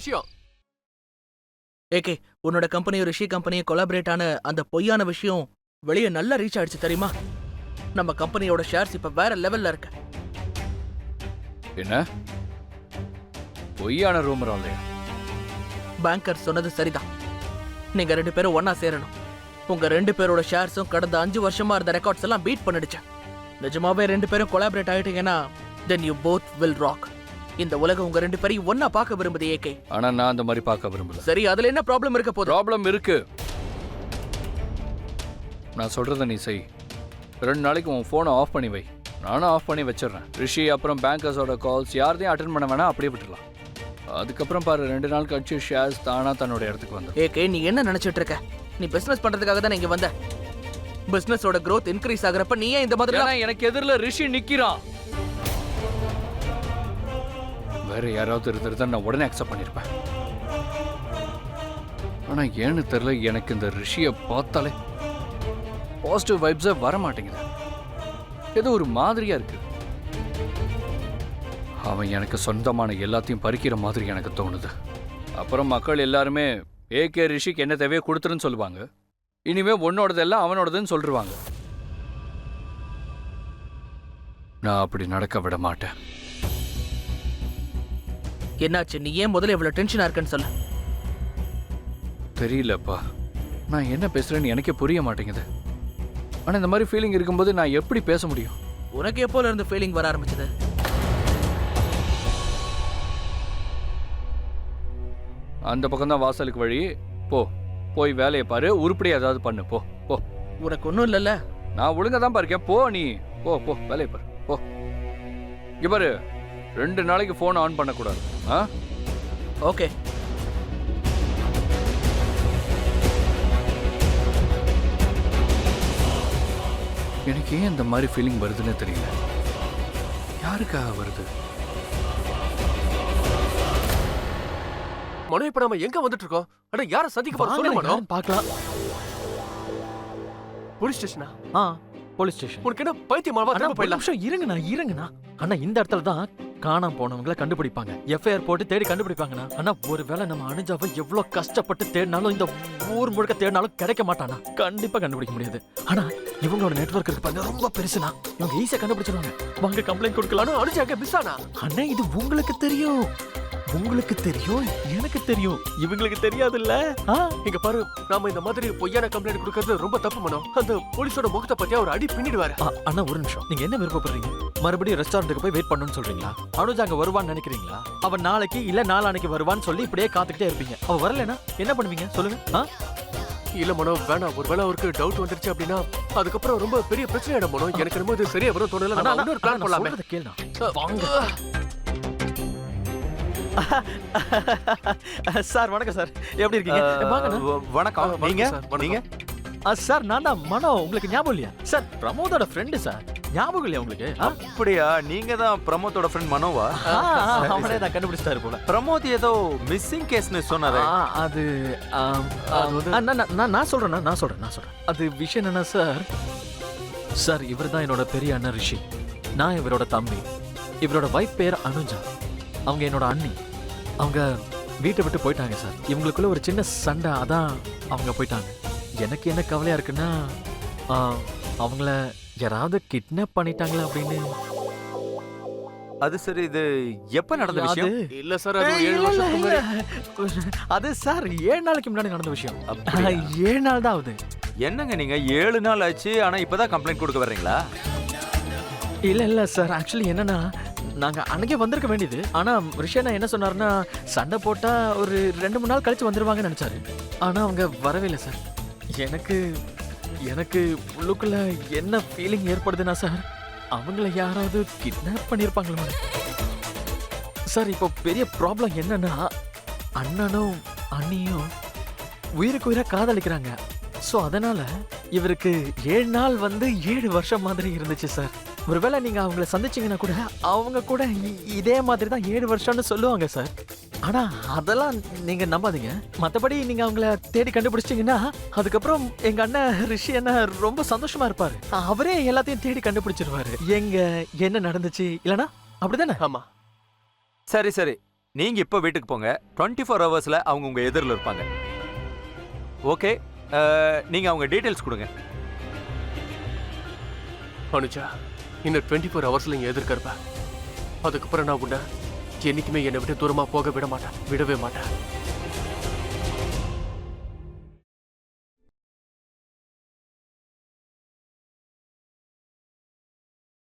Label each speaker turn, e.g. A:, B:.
A: விஷயம்.
B: ஏகே, உன்னோட கம்பெனி ரிஷி கம்பெனியை கொலாபரேட் ஆன அந்த பொய்யான விஷயம் வெளியே நல்லா ரீச் ஆயிடுச்சு தெரியுமா? நம்ம கம்பெனியோட ஷேர்ஸ் இப்ப வேற லெவல்ல இருக்கு.
C: என்ன பொய்யான ரூமரா இல்லையா?
B: பேங்கர் சொன்னது சரிதான். நீங்க 2 பேரும் ஒன்னா சேரணும். உங்க 2 பேரோட ஷேர்ஸும் கடந்த 5 வருஷமா இருந்த ரெக்கார்ட்ஸ் எல்லாம் பீட் பண்ணிடுச்சு. நிஜமாவே 2 பேரும் collaborate ஆயிட்டீங்கன்னா then you both will rock. இந்த உலகம் உங்க 2 பேரையும் ஒன்னா பார்க்க விரும்புது ஏகே.
C: ஆனா நான் அந்த மாதிரி பார்க்க விரும்பல.
B: சரி, அதுல என்ன ப்ராப்ளம் இருக்க போகுது?
C: ப்ராப்ளம் இருக்கு. நான் சொல்றத நீ செய். 2 நாளைக்கு உன் போனை ஆஃப் பண்ணி வை. நானும் ஆஃப் பண்ணி வச்சிடறேன். ரிஷி அப்புறம் பேங்கர்ஸோட கால்ஸ் யாரையும் அட்டென்ட் பண்ண வேணா, அப்படியே விட்டுடலாம். அதுக்கப்புறம் பாரு 2 நாள் கழிச்சு ஷேர்ஸ் தானா தன்னோட இடத்துக்கு வந்து.
B: ஏகே, நீ என்ன நினைச்சிட்டு இருக்க? நீ பிசினஸ் பண்றதுக்காக தான் இங்க வந்த. பிசினஸோட growth இன்க்ரீஸ் ஆகுறப்ப நீ ஏன் இந்த மாதிரி?
C: எனக்கு எதிரில ரிஷி நிக்கிறான். வேற யாராவது இருந்தா நான் உடனே அக்செப்ட் பண்ணிருப்பேன். ஆனா ஏன்னு தெரியல, எனக்கு இந்த ரிஷியை பார்த்தாலே பாசிட்டிவ் வைப்ஸே வர மாட்டேங்குது. ஏதோ ஒரு மாதிரியா இருக்கு. அவன் எனக்கு சொந்தமான எல்லாத்தையும் பறிக்கிற மாதிரி எனக்கு தோணுது. அப்புறம் மக்கள் எல்லாருமே ஏகே ரிஷிக்கு என்ன தேவையோ கொடுத்துருன்னு சொல்லுவாங்க. இனிமே உன்னோடதெல்லாம் அவனோடதுன்னு சொல்லிருவாங்க. நான் அப்படி நடக்க விட மாட்டேன்.
B: என்னாச்சு? நீ ஏன் முதல்ல இவ்வளவு டென்ஷனா இருக்கன்னு சொல்ல.
C: தெரியலப்பா, நான் என்ன பேசுறேன்னு எனக்கே புரிய மாட்டேங்குது. ஆனா இந்த மாதிரி ஃபீலிங் இருக்கும்போது நான் எப்படி பேச முடியும்?
B: உனக்கு எப்போல இருந்து ஃபீலிங் வர ஆரம்பிச்சது?
C: அந்த பக்கம் தான் வாசலுக்கு வழி. போய் வேலையை பாரு, உருப்படியா ஏதாவது பண்ணு. போ.
B: உனக்கு ஒன்றும் இல்லைல்ல?
C: நான் ஒழுங்கா தான் இருக்கேன். போ நீ, போ வேலையை பாரு. போ. இங்க பாரு, 2 நாளைக்கு போன் ஆன் பண்ணக்கூடாது.
B: ஓகே.
C: எனக்கு ஏன் இந்த மாதிரி ஃபீலிங் வருதுன்னு தெரியல. யாருக்காக வருது?
A: மனோ, இப்ப நாம எங்க வந்துட்டு இருக்கோம்? அட, யார சந்திக்க போறோம் சொல்லு மனோ.
D: பார்க்கலாம்.
A: போலீஸ் ஸ்டேஷனா?
D: Police station.
A: உனக்கு என்ன பைத்தியமாவா? திரும்ப போயிடலாம்.
D: இருங்கண்ணா. அண்ணா, இந்த இடத்துல தான் காணாம போனவங்களை கண்டுபிடிப்பாங்க. எஃப்ஐஆர் போட்டு தேடி கண்டுபிடிப்பாங்கண்ணா. ஆனா ஒருவேளை நம்ம அனுஜாவை எவ்வளவு கஷ்டப்பட்டு தேடினாலும், இந்த ஊர் முழுக்க தேடினாலும் கிடைக்க மாட்டானா. கண்டிப்பா கண்டுபிடிக்க முடியாது. ஆனா இவங்களோட நெட்வொர்க் இருக்கு பாருங்க, ரொம்ப பெருசுனா. இவங்க ஈஸியா கண்டுபிடிச்சிருவாங்க. வாங்க கம்ப்ளைண்ட் கொடுக்கலாம்.
A: அனுஜா அங்க மிஸ் ஆனா?
D: அண்ணா, இது உங்களுக்கு தெரியும், எனக்கு தெரியும், இவங்களுக்கு தெரியாதுல்ல.
A: இங்க பாரு, நாம இந்த மாதிரி பொய்யான கம்ப்ளைண்ட் கொடுக்கறது ரொம்ப தப்பு மனோ. அந்த போலீஸோட முகத்தை பத்தியா ஒரு அடி பின்னிடுவாரு.
D: அண்ணா, ஒரு நிமிஷம். நீங்க என்ன விருப்பப்படுறீங்க? மறுபடியும் ரெஸ்டாரண்ட்டுக்கு போய் வெயிட் பண்ணணும்னு சொல்றீங்களா? அனுஜா அங்க வருவான்னு நினைக்கிறீங்களா? அவன் நாளைக்கு இல்ல நாளானைக்கு வருவான்னு சொல்லி இப்படியே காத்துக்கிட்டே இருப்பீங்க. அவ வரலனா என்ன பண்ணுவீங்க சொல்லுங்க?
A: இல்ல மனோ, வேணாம். ஒருவேளை அவருக்கு டவுட் வந்துருச்சு அப்படின்னா அதுக்கப்புறம் ரொம்ப பெரிய பிரச்சனை ஆயிடும் மனோ. எனக்கு என்னமோ இது சரியா வரும் தோணல. நம்ம இன்னொரு பிளான் பண்ணலாமே.
D: கேளுடா. வாங்க சார். வணக்கம் சார், எப்படி இருக்கீங்க?
E: வணக்கம். நீங்க?
D: சார், நான் தான் மனோ. உங்களுக்கு ஞாபகம் இல்லையா சார்? பிரமோதோட friend sir. ஞாபகம் இல்லையா உங்களுக்கு?
E: அப்படியா? நீங்க தான் பிரமோதோட ஃப்ரெண்ட் மனோவா?
D: அவனே தான் கண்டுபிடிச்சிட்டாரு போல.
E: பிரமோத் ஏதோ மிஸ்ஸிங் கேஸ்னு சொன்னாரு.
D: அது நான் சொல்றேன். அது விஷயம் என்னன்னா சார், இவர் தான் என்னோட பெரிய அண்ணன் ரிஷி. நான் இவரோட தம்பி. இவரோட வைஃப் பேர் அனுஜா. அவங்க என்னோட அண்ணி. அவங்க வீட்டை விட்டு போயிட்டாங்க சார். இவங்களுக்குள்ள ஒரு சின்ன சண்டை, அதான் அவங்க போயிட்டாங்க. எனக்கு என்ன கவலையா இருக்குன்னா, அவங்கள யாராவது கிட்னாப் பண்ணிட்டாங்களா அப்படின்னு.
E: அது சரி, இது எப்ப நடந்த விஷயம்?
A: இல்ல சார், அது 7 வருஷத்துக்கு முன்னாடி.
D: அது சார் 7 நாளைக்கு முன்னாடி நடந்த விஷயம். 7 நாள் தான் ஆகுது.
E: என்னங்க நீங்க 7 நாள் ஆச்சு, ஆனா இப்பதான் கம்ப்ளைண்ட் கொடுக்க வர்றீங்களா?
D: இல்ல சார், ஆக்சுவலி என்னன்னா, நாங்க அன்னைக்கே வந்திருக்க வேண்டியது. ஆனா ரிஷனா என்ன சொன்னாருன்னா, சண்டை போட்டா ஒரு 2-3 நாள் கழிச்சு வந்துருவாங்கன்னு நினைச்சாரு. ஆனா அவங்க வரவே இல்லை சார். எனக்கு உள்ளுக்குள்ள என்ன ஃபீலிங் ஏற்படுதுன்னா சார், அவங்கள யாராவது கிட்னாப் பண்ணிருப்பாங்களா சார். இப்போ பெரிய ப்ராப்ளம் என்னன்னா, அண்ணனும் அண்ணியும் உயிருக்கு உயிரா காதலிக்கிறாங்க. ஸோ அதனால இவருக்கு 7 நாள் 7 வருஷம் மாதிரி இருந்துச்சு சார். ஒருவேளை நீங்க அவங்கள சந்திச்சீங்கன்னா கூட அவங்க கூட இதே மாதிரி தான் 7 வருஷம்னு சொல்லுவாங்க சார். ஆனா அதெல்லாம் நீங்க நம்பாதீங்க. மத்தபடி நீங்க அவங்கள தேடி கண்டுபிடிச்சிட்டீங்கன்னா அதுக்கப்புறம் எங்க அண்ணன் ரிஷி என்ன ரொம்ப சந்தோஷமா இருப்பாரு. அவரே எல்லாத்தையும் தேடி கண்டுபிடிச்சிருவாரு. எங்க என்ன நடந்துச்சு இல்லனா அப்படிதானே?
E: ஆமா. சரி, நீங்க இப்போ வீட்டுக்கு போங்க. 24 ஹவர்ஸ்ல அவங்க உங்க எதிரில் இருப்பாங்க. ஓகே, நீங்க அவங்க டீடைல்ஸ் கொடுங்க.
A: அனுஜா, இன்னும் 24 ஹவர்ஸ்ல இங்க எதிர்க்க இருப்ப. அதுக்கப்புறம் நான் உன்னை என்னைக்குமே என்னை விட்டு தூரமா போக விட மாட்டேன், விடவே மாட்டேன்.